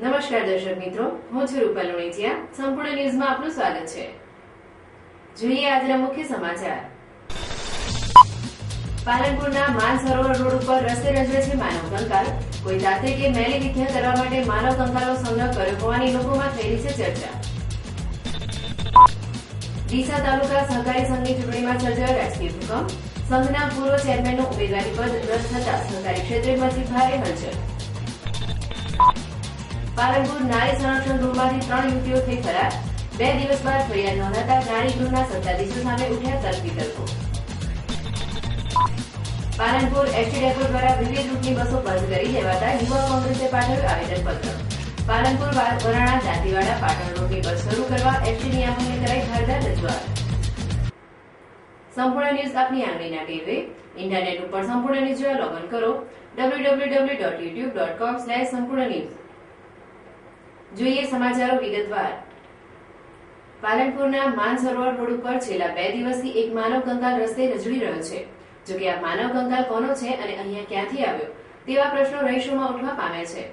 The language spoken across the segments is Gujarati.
નમસ્કાર દર્શક મિત્રો, હું છું રૂપલ લુણીચિયા. સંપૂર્ણ ન્યૂઝમાં આપનું સ્વાગત છે. જોઈએ આજના મુખ્ય સમાચાર. પાલનપુરના માનસરોવર રોડ ઉપર રસ્તે રજવે છે માનવ કંકાલ. કોઈ તાંત્રિકે મેલી વિદ્યા કરવા માટે માનવ કંકાલનો સંગ્રહ કર્યો હોવાની લોકોમાં થઈ રહી છે ચર્ચા. ડીસા તાલુકા સહકારી સંઘની ચૂંટણીમાં સર્જાયો રાજકીય ભૂકંપ. સંઘના પૂર્વ ચેરમેનનું ઉમેદવારી પદ રદ થતા સહકારી ક્ષેત્રે મચી ભારે હલચલ. પાલનપુર નારી સંરક્ષણ ગૃહમાંથી 3 યુવતીઓ થઈ ફરાર. 2 દિવસ બાદ ફરિયાદ નોંધાતા નારી ગૃહના સત્તાધીશો સામે ઉઠ્યા તર્ક વિતર્કો. પાલનપુર એસટી ડેપો દ્વારા વિવિધ રૂટની બસો બંધ કરી દેવાતા યુવા કોંગ્રેસે પાઠવ્યું આવેદનપત્ર. પાલનપુર વરાણા દાંતીવાડા પાટણ રોડની બસ શરૂ કરવા એસટી નિયામકને કરાઈ ધારદાર રજૂઆત. સંપૂર્ણ ન્યૂઝ આપની આંગળીના ટેરવે. ઇન્ટરનેટ ઉપર સંપૂર્ણ ન્યૂઝ જોવા લોગિન કરો www.youtube.com/સંપૂર્ણ ન્યૂઝ. જોઈએ સમાચારો વિગતવાર. પાલનપુરના માનસરોવર રોડ ઉપર છેલ્લા 2 દિવસથી એક માનવ કંકાલ રસ્તે રજળી રહ્યો છે. જોકે આ માનવ કંકાલ કોનો છે અને અહીંયા ક્યાંથી આવ્યો તેવા પ્રશ્નો રહીશોમાં ઉઠવા પામ્યા છે.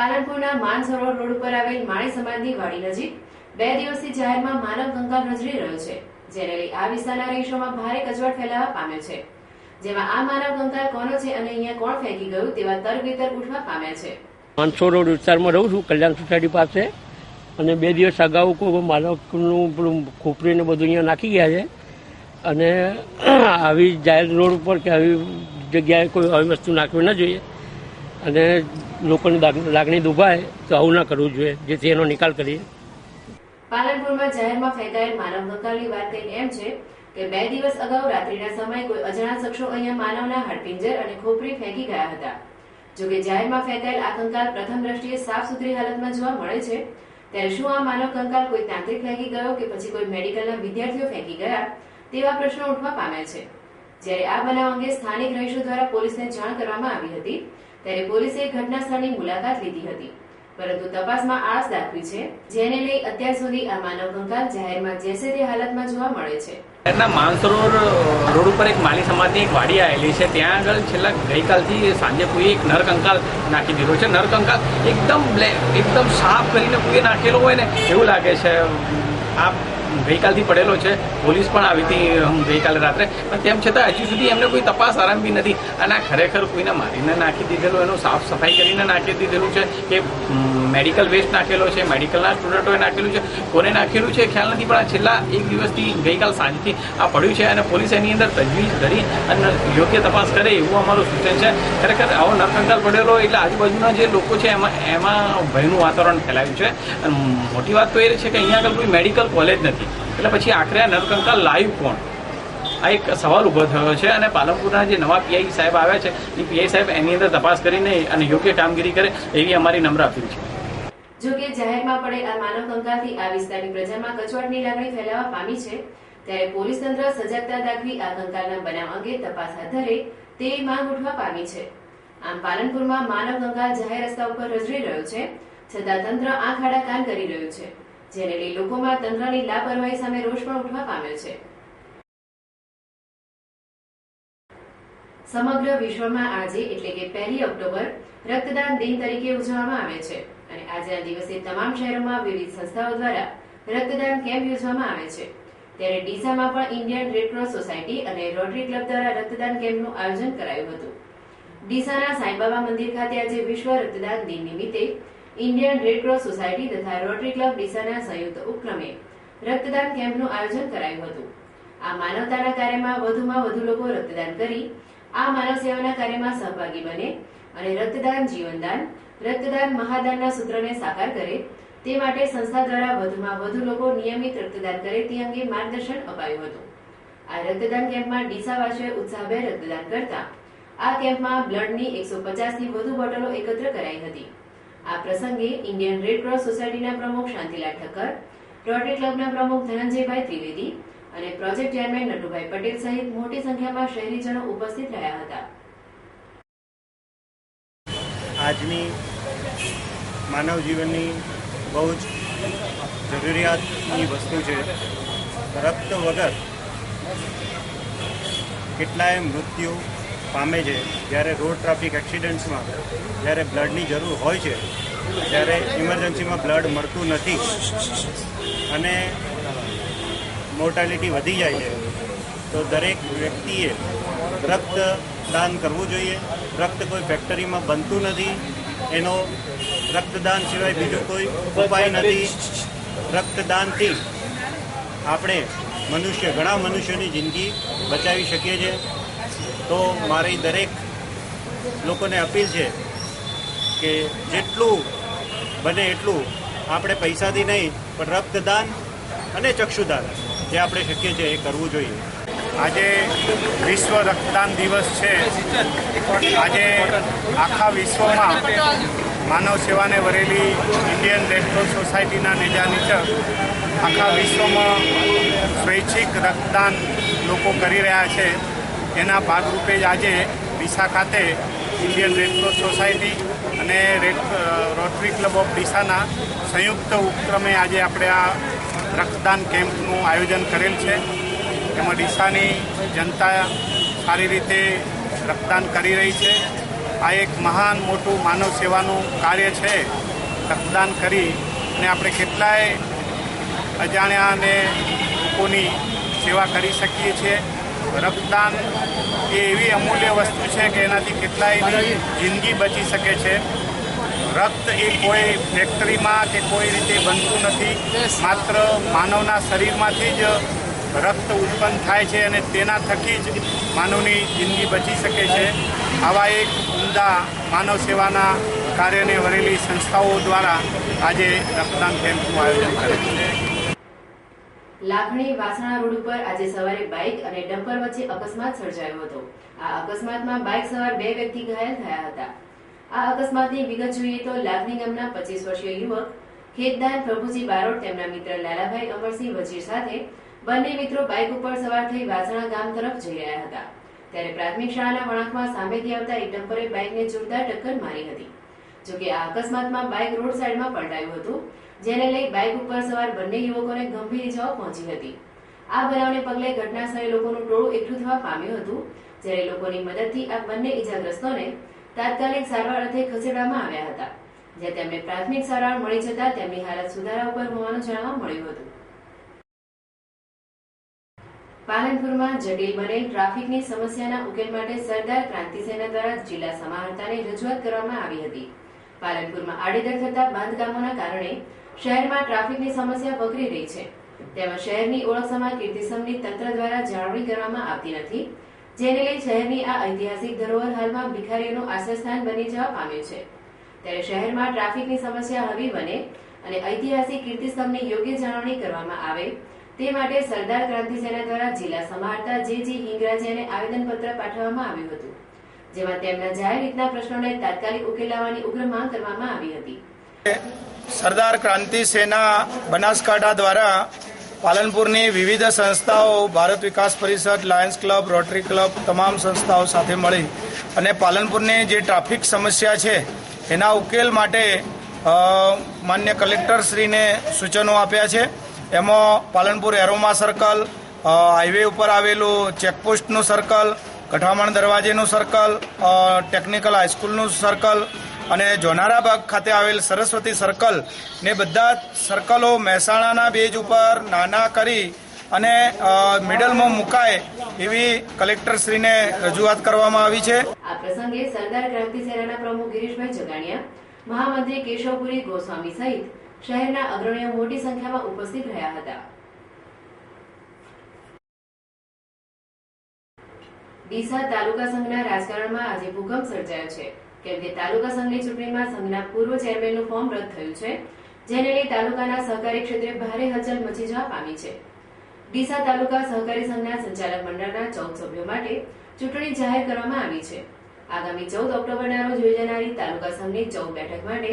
પાલનપુરના માનસરોવર રોડ ઉપર આવેલ માળી સમાજની વાડી નજીક 2 દિવસથી જાહેરમાં માનવ કંકાલ રજળી રહ્યો છે, જેને લઈ આ વિસ્તારના રહીશોમાં ભારે કચવાટ ફેલાવા પામ્યો છે. જેમાં આ માનવ કંકાલ કોનો છે અને અહીંયા કોણ ફેંકી ગયું તેવા તર્ક વિતર્ક ઉઠવા પામ્યા છે. માનસરોવર વિસ્તારમાં રહું છું, કલ્યાણ સોસાયટી પાસે, અને 2 દિવસ અગાઉ કોઈ માનવનું પેલું ખોપરીને બધું અહીંયા નાખી ગયા છે. અને આવી જાહેર રોડ ઉપર કે આવી જગ્યાએ કોઈ આવી વસ્તુ નાખવી ન જોઈએ અને લોકોની લાગણી દુભાય તો આવું ના કરવું જોઈએ, જેથી એનો નિકાલ કરીએ. પાલનપુરમાં જાહેરમાં ફેંકાયેલ માનવ કંકાલની વાત કંઈક એમ છે કે 2 દિવસ અગાઉ રાત્રિના સમયે કોઈ અજાણા શખ્સો અહીંયા માનવના હાડપિંજર અને ખોપરી ફેંકી ગયા હતા. જોકે જાહેરમાં ફેંકાયેલ આ કંકાલ પ્રથમ દ્રષ્ટિએ સાફ સુથરી હાલતમાં જોવા મળે છે. ત્યારે શું આ માનવ કંકાલ કોઈ તાંત્રિક ફેંકી ગયો કે પછી કોઈ મેડિકલના વિદ્યાર્થીઓ ફેંકી ગયા તેવા પ્રશ્નો ઉઠવા પામ્યા છે. જ્યારે આ બનાવ અંગે સ્થાનિક રહીશો દ્વારા પોલીસને જાણ કરવામાં આવી હતી. ત્યારે પોલીસે ઘટના સ્થળની મુલાકાત લીધી હતી, પરંતુ તપાસમાં આળસ દાખવી છે, જેને લઈ અત્યાર સુધી આ માનવ કંકાલ જાહેરમાં જેસે તે હાલતમાં જોવા મળે છે. માનસરોવર રોડ ઉપર એક માલી સમાજની એક વાડી આવેલી છે. ત્યાં આગળ છેલ્લા ગઈકાલથી સાંજે કોઈ એક નરકંકાલ નાખી દીધો છે. નરકંકાલ એકદમ સાફ કરીને કોઈ નાખેલો હોય ને એવું લાગે છે. આ ગઈકાલથી પડેલો છે. પોલીસ પણ આવી હતી ગઈકાલે રાત્રે, પણ તેમ છતાં હજી સુધી એમને કોઈ તપાસ આરંભી નથી. અને આ ખરેખર કોઈને મારીને નાખી દીધેલું, એનું સાફ સફાઈ કરીને નાખી દીધેલું છે કે મેડિકલ વેસ્ટ નાખેલો છે, મેડિકલના સ્ટુડન્ટોએ નાખેલું છે, કોને નાખેલું છે ખ્યાલ નથી. પણ છેલ્લા 1 દિવસથી ગઈકાલ સાંજથી આ પડ્યું છે અને પોલીસ એની અંદર તજવીજ કરી અને યોગ્ય તપાસ કરે એવું અમારું સૂચન છે. ખરેખર આવો નરકંકાલ પડેલો એટલે આજુબાજુના જે લોકો છે એમાં ભયનું વાતાવરણ ફેલાયું છે. અને મોટી વાત તો એ છે કે અહીંયા આગળ કોઈ મેડિકલ કોલેજ નથી, એટલે પછી આખરે આ નરકંકાલ લાવ્યું કોણ? આ એક સવાલ ઉભો થયો છે. અને પાલનપુરના જે નવા પીઆઈ સાહેબ આવ્યા છે એ પીઆઈ સાહેબ એની અંદર તપાસ કરીને અને યોગ્ય કામગીરી કરે એવી અમારી નમ્ર અપીલ છે. જોકે જાહેરમાં પડેલ આ માનવ કંકાલથી આ વિસ્તારની પ્રજામાં કચવાટની લાગણી ફેલાવા પામી છે. ત્યારે પોલીસ તંત્ર સજાગતા દાખવી આ કંકાલના બનાવ અંગે તપાસ હાથ ધરે તેવી માંગ ઉઠવા પામી છે. આમ પાલનપુરમાં માનવ કંકાલ જાહેર રસ્તા ઉપર રજળી રહ્યો છે, છતાં તંત્ર આંખ આડા કાન કરી રહ્યું છે, જેને લઈ લોકોમાં તંત્રની લાપરવાહી સામે રોષ પણ ઉઠવા પામ્યો છે. સમગ્ર વિશ્વમાં આજે એટલે કે 1 ઓક્ટોબર રક્તદાન દિન તરીકે ઉજવવામાં આવે છે. અને આજના દિવસે તમામ શહેરોમાં વિવિધ સંસ્થાઓ દ્વારા રક્તદાન કેમ્પ યોજવામાં આવે છે. ત્યારે ડીસામાં પણ ઇન્ડિયન રેડક્રોસ સોસાયટી અને રોટરી ક્લબ દ્વારા રક્તદાન કેમ્પનું આયોજન કરાયું હતું. ડીસાના સાંઈબાબા મંદિર ખાતે આજે વિશ્વ રક્તદાન દિન નિમિત્તે ઇન્ડિયન રેડક્રોસ સોસાયટી તથા રોટરી ક્લબ ડીસાના સંયુક્ત ઉપક્રમે રક્તદાન કેમ્પનું આયોજન કરાયું હતું. આ માનવતાના કાર્યમાં વધુમાં વધુ લોકો રક્તદાન કરી આ માનવ સેવાના કાર્યમાં સહભાગી બને અને રક્તદાન જીવનદાન, રક્તદાન મહાદાનના સૂત્રને સાકાર કરે તે માટે સંસ્થા દ્વારા વધુમાં વધુ લોકો નિયમિત રક્તદાન કરે તે અંગે માર્ગદર્શન અપાયું હતું. આ રક્તદાન કેમ્પમાં ડીસાવાસીઓએ ઉત્સાહભેર રક્તદાન કરતા આ કેમ્પમાં બ્લડની 150 થી વધુ બોટલો એકત્ર કરાઈ હતી. આ પ્રસંગે ઇન્ડિયન રેડ ક્રોસ સોસાયટીના પ્રમુખ શાંતિલાલ ઠક્કર, રોટરી ક્લબના પ્રમુખ ધનંજયભાઈ ત્રિવેદી અને પ્રોજેક્ટ ચેરમેન નટુભાઈ પટેલ સહિત મોટી સંખ્યામાં શહેરીજનો ઉપસ્થિત રહ્યા હતા. આજની માનવ જીવનની બહુ જ જરૂરિયાતની વસ્તુ છે. રક્ત વગર કેટલાય મૃત્યુ પામે છે. જ્યારે રોડ ટ્રાફિક એક્સિડન્ટ્સમાં જ્યારે બ્લડની જરૂર હોય છે ત્યારે ઇમરજન્સીમાં બ્લડ મળતું નથી અને મોર્ટાલિટી વધી જાય છે. તો દરેક વ્યક્તિએ રક્તદાન કરવું જોઈએ. રક્ત કોઈ ફેક્ટરીમાં બનતું નથી, એનો રક્તદાન સિવાય બીજો કોઈ ઉપાય નથી. રક્તદાનથી આપણે ઘણા મનુષ્યોની જિંદગી બચાવી શકીએ છીએ. તો મારી દરેક લોકોને અપીલ છે કે જેટલું બને એટલું આપણે પૈસાથી નહીં પણ રક્તદાન અને ચક્ષુદાન જે આપણે શક્ય છે એ કરવું જોઈએ. આજે વિશ્વ રક્તદાન દિવસ છે. આજે આખા વિશ્વમાં માનવ સેવાને વરેલી ઇન્ડિયન રેડ ક્રોસ સોસાયટીના નેજા નીચે આખા વિશ્વમાં સ્વૈચ્છિક રક્તદાન લોકો કરી રહ્યા છે. એના ભાગરૂપે જ આજે ડીસા ખાતે ઇન્ડિયન રેડ ક્રોસ સોસાયટી અને રોટરી ક્લબ ઓફ ડીસાના સંયુક્ત ઉપક્રમે આજે આપણે આ રક્તદાન કેમ્પનું આયોજન કરેલ છે. એમાં ડીસાની જનતા સારી રીતે રક્તદાન કરી રહી છે. આ એક મહાન મોટું માનવ સેવાનું કાર્ય છે. રક્તદાન કરી અને આપણે કેટલાય અજાણ્યા અને લોકોની સેવા કરી શકીએ છીએ. રક્તદાન એ એવી અમૂલ્ય વસ્તુ છે કે એનાથી કેટલાયની જિંદગી બચી શકે છે. રક્ત એ કોઈ ફેક્ટરીમાં કે કોઈ રીતે બનતું નથી. માત્ર માનવના શરીરમાંથી જ રક્ત ઉત્પન્ન થાય છે અને તેના થકી જ માનવની જિંદગી બચી શકે છે. આવા એક ઉમદા માનવ સેવાના કાર્યને વરેલી સંસ્થાઓ દ્વારા આજે રક્તદાન કેમ્પનું આયોજન કરેલ છે. લાખણી વાસણા રોડ ઉપર આજે સવારે બાઇક અને ડમ્પર વચ્ચે અકસ્માત સર્જાયો હતો. આ અકસ્માતમાં બાઇક સવાર 2 વ્યક્તિ ઘાયલ થયા હતા. આ અકસ્માતની વિગત જોઈએ તો લાખણી ગામના 25 વર્ષીય યુવક ખેતદાન પ્રભુજી બારોટ તેમના મિત્ર લાલાભાઈ અમરસિંહ વજીર સાથે બંને મિત્રો બાઇક ઉપર સવાર થઈ વાસણા ગામ તરફ જઈ રહ્યા હતા. ત્યારે પ્રાથમિક શાળાના વળાંકમાં સામેથી આવતા એક ડમ્પરે બાઇકને જોરદાર ટક્કર મારી હતી. જોકે આ અકસ્માતમાં બાઇક રોડ સાઈડમાં પલટાયું હતું, જેને લઈ બાઇક ઉપર સવાર બંને યુવકોને ગંભીર ઇજાઓ પહોંચી હતી. આ બનાવને પગલે ઘટના સ્થળે લોકોનું ટોળું એકઠું થવા પામ્યું હતું. જ્યારે લોકોની મદદથી આ બંને ઇજાગ્રસ્તોને તાત્કાલિક સારવાર અર્થે ખસેડવામાં આવ્યા હતા, જ્યાં તેમને પ્રાથમિક સારવાર મળી જતા તેમની હાલત સુધારા ઉપર હોવાનું જાણવા મળ્યું હતું. પાલનપુરમાં જટિલ બનેલ ટ્રાફિકની સમસ્યાના ઉકેલ માટે સરદાર ક્રાંતિ સેના દ્વારા જિલ્લા સમાહર્તાને રજૂઆત કરવામાં આવી હતી. પાલનપુરમાં આડેધડ થતા બાંધકામોના કારણે શહેરમાં ટ્રાફિકની સમસ્યા વકરી રહી છે. તેમજ શહેરની ઓળખ સમા કીર્તિસ્તંભની તંત્ર દ્વારા જાળવણી કરવામાં આવતી નથી, જેને લઈ શહેરની આ ઐતિહાસિક ધરોહર હાલમાં ભિખારીઓનું આશ્રયસ્થાન બની જવા પામ્યું છે. ત્યારે શહેરમાં ટ્રાફિકની સમસ્યા હળવી બને અને ઐતિહાસિક કીર્તિસ્તંભની યોગ્ય જાળવણી કરવામાં આવે તે માટે સરદાર ક્રાંતિ સેના દ્વારા જિલ્લા સમાહર્તા જે હિંગરાજિયાને આવેદનપત્ર પાઠવવામાં આવ્યું હતું, જેમાં તેમના જાહેર હિતના પ્રશ્નોને તાત્કાલિક ઉકેલ લાવવાની ઉગ્ર માંગ કરવામાં આવી હતી. સરદાર ક્રાંતિ સેના બનાસકાંઠા દ્વારા પાલનપુરની વિવિધ સંસ્થાઓ, ભારત વિકાસ પરિષદ, લાયન્સ ક્લબ, રોટરી ક્લબ, તમામ સંસ્થાઓ સાથે મળી અને પાલનપુરની જે ટ્રાફિક સમસ્યા છે એના ઉકેલ માટે માન્ય કલેક્ટરશ્રીને સૂચનો આપ્યા છે. એમાં પાલનપુર એરોમા સર્કલ, હાઈવે ઉપર આવેલું ચેકપોસ્ટનું સર્કલ, કઠામણ દરવાજેનું સર્કલ, ટેકનિકલ હાઈસ્કૂલનું સર્કલ અને જોનારાબાગ ખાતે આવેલ સરસ્વતી સર્કલ ને બધા સર્કલો મહેસાણાના બેઝ ઉપર નાના કરી અને મિડલમાં મુકાય એવી કલેક્ટરશ્રીને રજૂઆત કરવામાં આવી છે. આ પ્રસંગે સરદાર ક્રાંતિ સેનાના પ્રમુખ ગિરીશભાઈ જગાણીયા, મહામંત્રી કેશવપુરી ગોસ્વામી સહિત શહેરના અગ્રણીઓ મોટી સંખ્યામાં ઉપસ્થિત રહ્યા હતા. ડીસા તાલુકા સંઘના રાજકારણમાં આજે ભૂકંપ સર્જાયો છે, કેમ કે તાલુકા સંઘની ચૂંટણીમાં સંઘના પૂર્વ ચેરમેનનું ફોર્મ રદ થયું છે, જેને લઈ તાલુકાના સહકારી ક્ષેત્રે ભારે હલચલ મચી જવા પામી છે. ડીસા તાલુકા સહકારી સંઘના સંચાલક મંડળના 14 સભ્યો માટે ચૂંટણી જાહેર કરવામાં આવી છે. આગામી 14 ઓક્ટોબરના રોજ યોજાનારી તાલુકા સંઘની 14 બેઠક માટે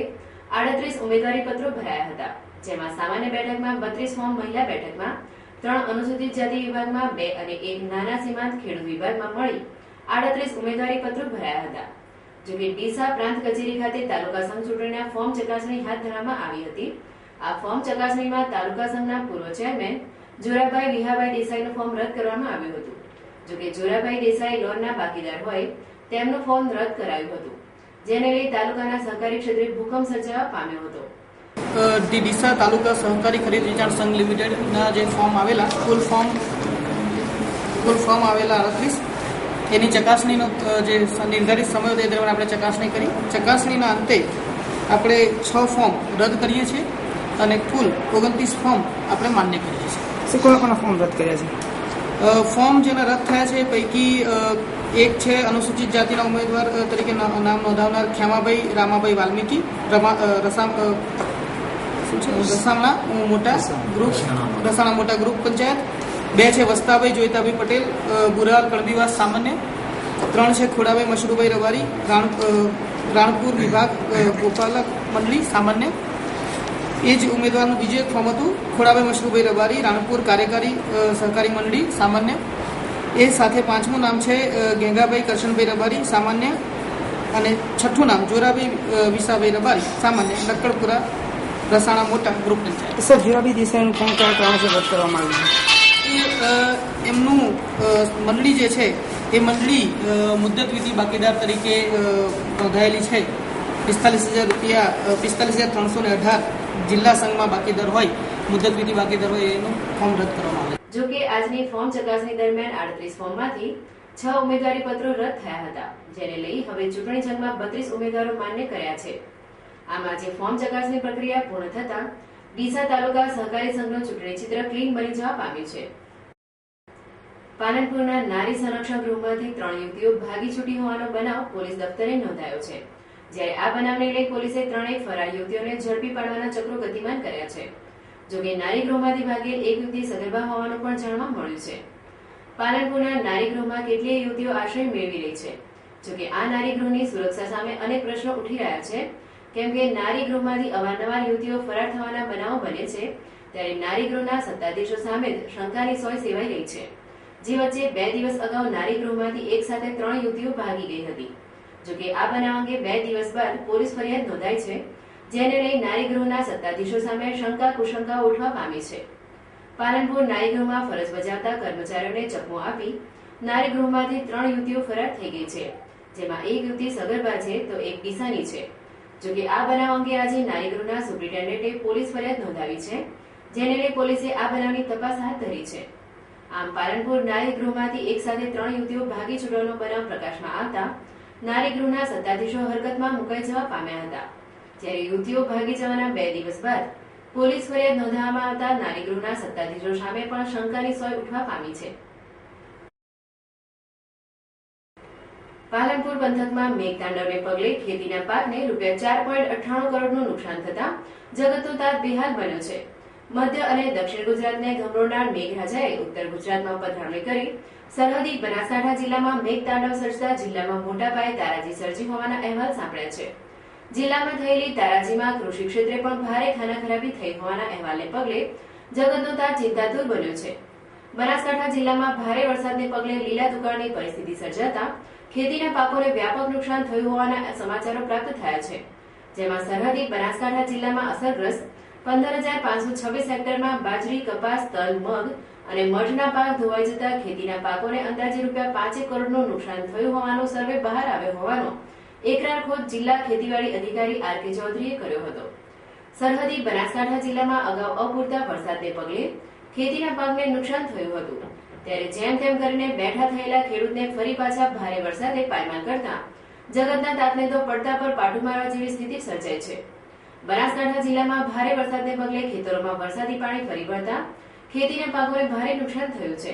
38 ઉમેદવારી પત્રો ભરાયા હતા, જેમાં સામાન્ય બેઠકમાં 32 ફોર્મ, મહિલા બેઠકમાં 3, અનુસૂચિત જાતિ વિભાગમાં 2 અને 1 નાના સીમાંત ખેડૂત વિભાગમાં મળી 38 ઉમેદવારી પત્રો ભરાયા હતા. જોકે ડીસા પ્રાંત કચેરી ખાતે તાલુકા સંઘ ચૂંટણીના ફોર્મ ચકાસણી હાથ ધરવામાં આવી હતી. આ ફોર્મ ચકાસણીમાં તાલુકા સંઘના પૂર્વ ચેરમેન જોરાભાઈ વિહાભાઈ દેસાઈનું ફોર્મ રદ કરવામાં આવ્યું હતું. જોકે જોરાભાઈ દેસાઈ લોનના બાકીદાર હોય તેમનું ફોર્મ રદ કરાયું હતું, જેને લઈ તાલુકાના સહકારી ક્ષેત્રે ભૂકંપ સર્જાવા પામ્યો હતો. ડીસા તાલુકા સહકારી ખરીદ વેચાણ સંઘ લિમિટેડના જે ફોર્મ આવેલા કુલ ફોર્મ આવેલા 38, એની ચકાસણીનો જે નિર્ધારિત સમય હતો એ દરમિયાન આપણે ચકાસણી કરી. ચકાસણીના અંતે આપણે 6 ફોર્મ રદ કરીએ છીએ અને કુલ 29 ફોર્મ આપણે માન્ય કરીએ છીએ. કોના ફોર્મ રદ કર્યા છે? ફોર્મ જેના રદ થયા છે પૈકી એક છે અનુસૂચિત જાતિના ઉમેદવાર તરીકે નામ નોંધાવનાર ખ્યામાભાઈ રામાભાઈ વાલ્મીકી, રસાણા મોટા ગ્રુપ પંચાયત. 2 છે વસ્તાભાઈ જોઈતાભાઈ પટેલ, બુરાલ કણબીવાસ સામાન્ય. 3 છે ખોડાભાઈ મશરૂભાઈ રવારી, રાણપુર વિભાગ ગોપાલક મંડળી સામાન્ય. એ જ ઉમેદવારનું બીજું એક ફોર્મ હતું ખોડાભાઈ મશરૂભાઈ રબારી, રાણપુર કાર્યકારી સહકારી મંડળી સામાન્ય. એ સાથે 5મું નામ છે ગેંગાભાઈ કરશનભાઈ રબારી સામાન્ય અને 6ઠું નામ જોરાભાઈ વિસાભાઈ રબારી સામાન્ય, લક્કડપુરા રસાણા મોટા ગ્રુપ પંચાયત. સર, જોરાભાઈ દેસાઈનું ફોર્મ કયા કારણસર રદ કરવામાં આવ્યું? એમનું મંડળી જે છે એ મંડળી મુદ્દત વિધિ બાકીદાર તરીકે નોંધાયેલી છે. 45,000 રૂપિયા 45,318 જિલ્લા સંઘમાં બાકીદાર હોય, મુદ્દત વિધિ બાકીદાર હોય, એનું ફોર્મ રદ કરવામાં આવે. જો કે આજની ફોર્મ ચકાસણી દરમિયાન 38 ફોર્મમાંથી 6 ઉમેદવારી પત્રો રદ થયા હતા, જેને લઈ હવે ચૂંટણી જંગમાં 32 ઉમેદવારો માન્ય કર્યા છે. આમ આજે ફોર્મ ચકાસણી પ્રક્રિયા પૂર્ણ થતા ડીસા તાલુકા સહકારી સંઘનું ચૂંટણી ચિત્ર ક્લીન બની જવા પામ્યું છે. પાલનપુરના નારી સંરક્ષણ ગૃહમાંથી 3 યુવતીઓ ભાગી છૂટી હોવાનો બનાવ પોલીસ દફતરે નોંધાયો છે. જ્યારે આ બનાવને લઈ પોલીસે 3 ફરાર યુવતીઓને ઝડપી પાડવાના ચક્રો ગતિમાન કર્યા છે. જોકે નારી ગૃહમાંથી ભાગેલ એક યુવતી સગર્ભા હોવાનું પણ જાણવા મળ્યું છે. પાલનપુરના નારી ગૃહમાં કેટલીય યુવતીઓ આશ્રય મેળવી રહી છે. જોકે આ નારી ગૃહની સુરક્ષા સામે અનેક પ્રશ્નો ઉઠી રહ્યા છે, કેમ કે નારી ગૃહમાંથી અવારનવાર યુવતીઓ ફરાર થવાના બનાવો બને છે, ત્યારે નારી ગૃહના સત્તાધીશો સામે શંકાની સોય સેવાઈ રહી છે. જે વચ્ચે 2 દિવસ અગાઉ નારી ગૃહમાંથી એક સાથે 3 યુવતીઓ ભાગી ગઈ હતી. જોકે આ બનાવ અંગે 2 દિવસ બાદ પોલીસ ફરિયાદ નોંધાઈ છે, જેને લઈ નારી ગૃહના સત્તાધીશો સામે શંકા કુશંકા ઉઠવા પામી છે. પાલનપુર નારી ગૃહમાં ફરજ બજાવતા કર્મચારીઓને ચકમો આપી નારી ગૃહમાંથી 3 યુવતીઓ ફરાર થઈ ગઈ છે, જેમાં એક યુવતી સગર્ભા છે તો એક ડીસાની છે. જોકે આ બનાવ અંગે આજે નારી ગૃહના સુપ્રિન્ટેન્ડન્ટે પોલીસ ફરિયાદ નોંધાવી છે, જેને લઈ પોલીસે આ બનાવની તપાસ હાથ ધરી છે. આમ પાલનપુર નારી ગૃહમાંથી એક સાથે 3 યુવતીઓ ભાગી છૂટવાનો બનાવ પ્રકાશમાં આવતા નારી ગૃહના સત્તાધીશો હરકતમાં મુકાઈ જવા પામ્યા હતા. જ્યારે યુવતીઓ ભાગી જવાના 2 દિવસ બાદ પોલીસ ફરિયાદ નોંધવામાં આવતા નારી ગૃહના સત્તાધીશો સામે પણ શંકાની સોય ઉઠવા પામી છે. પાલનપુર પંથકમાં મેઘતાંડવને પગલે ખેતીના પાકને ₹4.98 કરોડનું નુકસાન થતા જગતનો તાત બેહાલ બન્યો છે. મધ્ય અને દક્ષિણ ગુજરાતને ગમરોનાર મેઘરાજાએ ઉત્તર ગુજરાતમાં પધરામણી કરી સરહદી બનાસકાંઠા જિલ્લામાં મેઘતાંડવ સર્જતા જિલ્લામાં મોટા પાયે તારાજી સર્જી હોવાના અહેવાલ સાંપડ્યા છે. જિલ્લામાં થયેલી તારાજીમાં કૃષિ ક્ષેત્રે પણ ભારે ખાનાખરાબી થઈ હોવાના અહેવાલને પગલે જગતનો તાત ચિંતાતુર બન્યો છે. બનાસકાંઠા જિલ્લામાં ભારે વરસાદને પગલે લીલા દુકાળની પરિસ્થિતિ સર્જાતા ખેતીના પાકોને વ્યાપક નુકસાન થયું હોવાના સમાચારો પ્રાપ્ત થયા છે. જેમાં સરહદી બનાસકાંઠા જિલ્લામાં અસરગ્રસ્ત 15,526 હેક્ટરમાં બાજરી, કપાસ, તલ, મગ અને મઠના પાક ધોવાઈ જતા ખેતીના પાકોને અંદાજે ₹5 કરોડનું નુકસાન થયું હોવાનો સર્વે બહાર આવ્યો હોવાનો એકરાર ખુદ જિલ્લા ખેતીવાડી અધિકારી આર.કે. ચૌધરીએ કર્યો હતો. સરહદી બનાસકાંઠા જિલ્લામાં અગાઉ અપૂરતા વરસાદને પગલે ખેતીના પાકને નુકસાન થયું હતું, ત્યારે જેમ તેમ કરીને બેઠા થયેલા ખેડૂતને ફરી પાછા ભારે વરસાદે પાયમાલ કરતા જગતના તાતને તો પડતા પર પાટું મારવા જેવી સ્થિતિ સર્જાઈ છે. બનાસકાંઠા જિલ્લામાં ભારે વરસાદને પગલે ખેતરોમાં વરસાદી પાણી ફરી વળતા ખેતીના પાકોને ભારે નુકસાન થયું છે.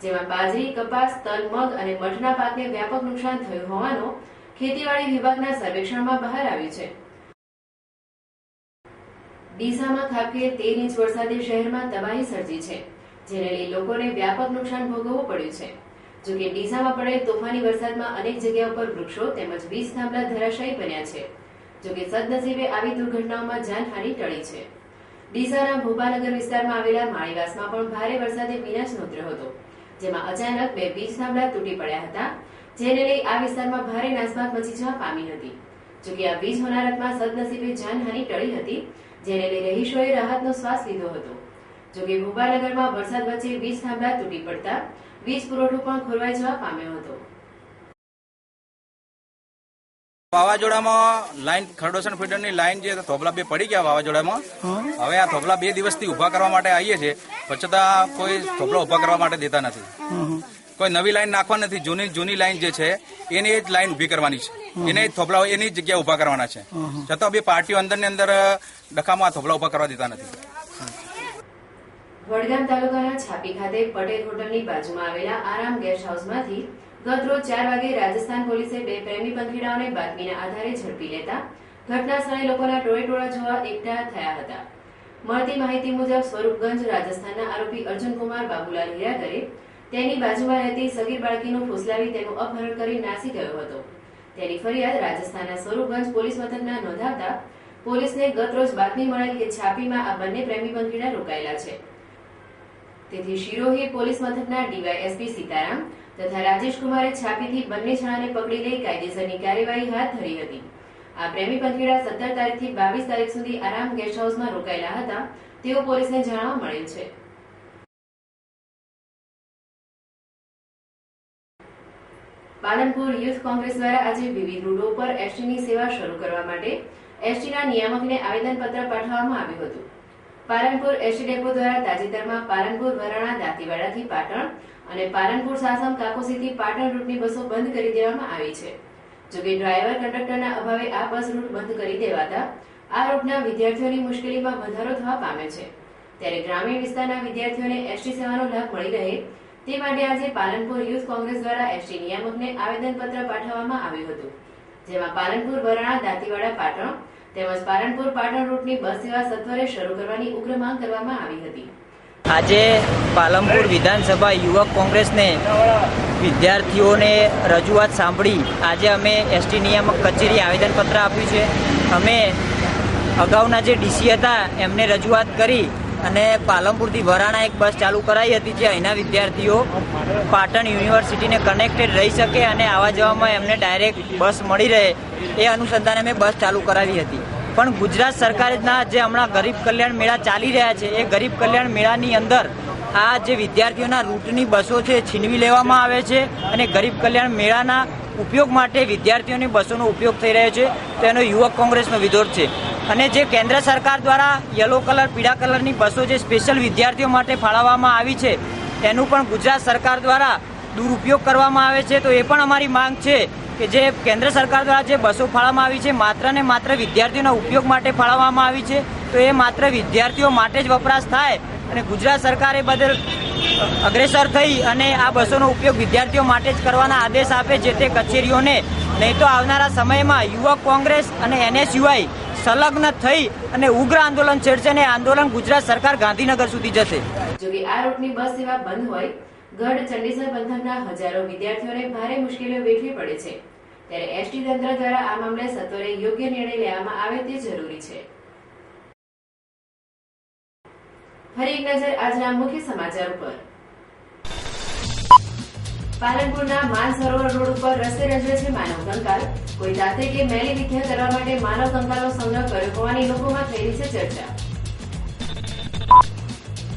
જેમાં બાજરી, કપાસ, તલ, મગ અને મઠના પાકને વ્યાપક નુકસાન થયું હોવાનું ખેતીવાડી વિભાગના સર્વેક્ષણમાં બહાર આવ્યું છે. ડીસામાં ખાબકે 13 ઇંચ વરસાદે શહેરમાં તબાહી સર્જી છે, જેને લઈ લોકોને વ્યાપક નુકસાન ભોગવવું પડ્યું છે. જોકે ડીસામાં પડેલ તોફાની વરસાદમાં અનેક જગ્યાઓ પર વૃક્ષો તેમજ વીજ થાંભલા ધરાશાયી બન્યા છે. જોકે સદનસીબે આવી દુર્ઘટનાઓમાં જાનહાનિ ટળી છે. ડીસાના ભોપાનગર વિસ્તારમાં આવેલા માળીવાસમાં પણ ભારે વરસાદે વિનાશ નોંધ્યો હતો, જેમાં અચાનક 2 વીજ થાંભલા તૂટી પડ્યા હતા, જેને લઈ આ વિસ્તારમાં ભારે નાસભાગ મચી જવા પામી હતી. જોકે આ વીજ હોનારતમાં સદનસીબે જાનહાનિ ટળી હતી, જેને લઈ રહીશોએ રાહતનો શ્વાસ લીધો હતો. જોકે ભોપાનગરમાં વરસાદ વચ્ચે વીજ થાંભલા તૂટી પડતા વીજ પુરવઠો પણ ખોરવાઈ જવા પામ્યો હતો. વાવાઝોડામાં લાઈન ખરડોસણ ફીડરની લાઈન જે થોભલા 2 પડી ગયા વાવાઝોડામાં. હવે આ થોભલા 2 દિવસથી ઉભા કરવા માટે આવીએ છીએ, છતાં કોઈ થોભલા ઉભા કરવા માટે દેતા નથી. કોઈ નવી લાઈન નાખવા નથી. જૂની લાઈન જે છે એની જ લાઈન ઉભી કરવાની છે, એને જ થોભલા એની જગ્યા ઉભા કરવાના છે. છતાં 2 પાર્ટીઓ અંદરની અંદર ડખામાં થોભલા ઉભા કરવા દેતા નથી. વડગામ તાલુકાના છાપી ખાતે પટેલ હોટલની બાજુમાં આવેલા આરામ ગેસ્ટ હાઉસમાંથી ગત રોજ 4 વાગે રાજસ્થાન પોલીસે 2 પ્રેમી પંખીડાઓને બાતમીના આધારે ઝડપી લેતા ઘટના સ્થળે લોકોના ટોળેટોળા જોવા એકઠા થયા હતા. મળતી માહિતી મુજબ સ્વરૂપગંજ રાજસ્થાનના આરોપી અર્જુનકુમાર બાબુલાલ હીરાગરે તેની બાજુમાં રહેતી સગીર બાળકીનું ફોસલાવી તેનું અપહરણ કરી નાસી ગયો હતો. તેની ફરિયાદ રાજસ્થાનના સ્વરૂપગંજ પોલીસ મથકના નોંધાવતા પોલીસને ગત રોજ બાતમી મળેલ કે છાપીમાં આ બંને પ્રેમી પંખીડા રોકાયેલા છે. તેથી શિરોહી પોલીસ મથકના ડીવાયએસપી સીતારામ તથા રાજેશ કુમારે છાપીથી બંને જણાને પકડી લઈ કાયદેસરની કાર્યવાહી હાથ ધરી હતી. આ પ્રેમી પંખીડા 17 તારીખથી 22 તારીખ સુધી આરામ ગેસ્ટ હાઉસમાં રોકાયેલા હતા તેવું પોલીસને જાણવા મળેલ છે. પાલનપુર યુથ કોંગ્રેસ દ્વારા આજે વિવિધ રૂટો પર એસટીની સેવા શરૂ કરવા માટે એસટીના નિયામકને આવેદનપત્ર પાઠવવામાં આવ્યું હતું. પાલનપુર એસટી ડેપો દ્વારા તાજેતરમાં પાલનપુર વરાણા દાંતીવાડાથી પાટણ અને પાલનપુર સાસમ કાકોસીથી પાટણ રૂટની બસો બંધ કરી દેવામાં આવી છે. જોકે ડ્રાઈવર કંડક્ટરના અભાવે આ બસ રૂટ બંધ કરી દેવાતા આ રૂટના વિદ્યાર્થીઓની મુશ્કેલીમાં વધારો થવા પામ્યો છે. ત્યારે ગ્રામીણ વિસ્તારના વિદ્યાર્થીઓને એસટી સેવાનો લાભ મળી રહે તે માટે આજે પાલનપુર યુથ કોંગ્રેસ દ્વારા એસટી નિયામકને આવેદનપત્ર પાઠવવામાં આવ્યું હતું, જેમાં પાલનપુર વરાણા દાંતીવાડા પાટણ તેમજ પાલનપુર પાટણ રૂટની બસ સેવા સત્વરે શરૂ કરવાની ઉગ્ર માંગ કરવામાં આવી હતી. આજે પાલનપુર વિધાનસભા યુવક કોંગ્રેસને વિદ્યાર્થીઓને રજૂઆત સાંભળી આજે અમે એસટી નિયામક કચેરી આવેદનપત્ર આપ્યું છે. અમે અગાઉના જે ડીસી હતા એમને રજૂઆત કરી અને પાલનપુરથી વરાણા એક બસ ચાલુ કરાવી હતી, જે અહીંના વિદ્યાર્થીઓ પાટણ યુનિવર્સિટીને કનેક્ટેડ રહી શકે અને આવવા જવામાં એમને ડાયરેક્ટ બસ મળી રહે એ અનુસંધાને અમે બસ ચાલુ કરાવી હતી. પણ ગુજરાત સરકારના જે હમણાં ગરીબ કલ્યાણ મેળા ચાલી રહ્યા છે એ ગરીબ કલ્યાણ મેળાની અંદર આ જે વિદ્યાર્થીઓના રૂટની બસો છે છીનવી લેવામાં આવે છે અને ગરીબ કલ્યાણ મેળાના ઉપયોગ માટે વિદ્યાર્થીઓની બસોનો ઉપયોગ થઈ રહ્યો છે. તેનો યુવક કોંગ્રેસનો વિરોધ છે. અને જે કેન્દ્ર સરકાર દ્વારા યલો કલર પીળા કલરની બસો જે સ્પેશિયલ વિદ્યાર્થીઓ માટે ફાળવવામાં આવી છે એનું પણ ગુજરાત સરકાર દ્વારા દુરુપયોગ કરવામાં આવે છે. તો એ પણ અમારી માંગ છે કે જે કેન્દ્ર સરકાર દ્વારા જે બસો ફાળવવામાં આવી છે માત્ર ને માત્ર વિદ્યાર્થીઓના ઉપયોગ માટે ફાળવવામાં આવી છે, તો એ માત્ર વિદ્યાર્થીઓ માટે જ વપરાશ થાય અને ગુજરાત સરકાર એ બદલ અગ્રેસર થઈ અને આ બસોનો ઉપયોગ વિદ્યાર્થીઓ માટે જ કરવાના આદેશ આપે જે તે કચેરીઓને. નહીં તો આવનારા સમયમાં યુવક કોંગ્રેસ અને એનએસયુઆઈ સંલગ્ન થઈ અને ઉગ્ર આંદોલન છેડશે અને આંદોલન ગુજરાત સરકાર ગાંધીનગર સુધી જશે. જોકે આ રૂટની બસ સેવા બંધ હોય ગઢ ચંડીસર પંથકના હજારો વિદ્યાર્થીઓને ભારે મુશ્કેલીઓ વેઠવી પડે છે. ત્યારે એસટી તંત્ર દ્વારા આ મામલે સત્વરે યોગ્ય નિર્ણય લેવામાં આવે તે જરૂરી છે. ફરી એક નજર આજના મુખ્ય સમાચાર પર. પાલનપુરના માનસરોવર રોડ ઉપર રસ્તે રજવે છે માનવ કંકાલ. કોઈ તાંત્રિકે મેલી વિદ્યા કરવા માટે માનવ કંકાલનો સંગ્રહ કર્યો હોવાની લોકોમાં થઈ રહી છે ચર્ચા.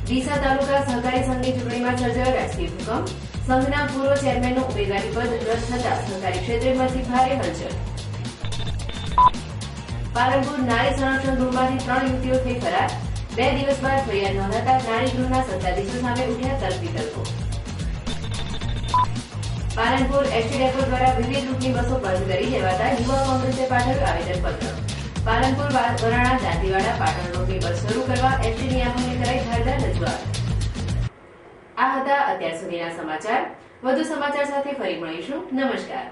ડીસા તાલુકા સહકારી સંઘની ચૂંટણીમાં સર્જાયો રાજકીય ભૂકંપ. સંઘના પૂર્વ ચેરમેનનું ઉમેદવારી પદ રદ થતા સહકારી ક્ષેત્રમાંથી ભારે હલચલ. પાલનપુર નારી સંરક્ષણ ગૃહમાંથી 3 યુવતીઓ થઈ ફરાર. 2 દિવસ બાદ ફરિયાદ નોંધાતા નારી ગૃહના સત્તાધીશો સામે ઉઠ્યા તર્ક વિતર્કો. પાલનપુર એસટી ડેપો દ્વારા વિવિધ રૂટની બસો બંધ કરી દેવાતા યુવા કોંગ્રેસે પાઠવ્યું આવેદનપત્ર. પાલનપુર વરાણા દાંતીવાડા પાટણ રૂટની બસ શરૂ કરવા એસટી નિયામકને કરાઈ ધારદાર રજૂઆત. આ હતા અત્યાર સુધીના સમાચાર. વધુ સમાચાર સાથે ફરી મળીશું. નમસ્કાર.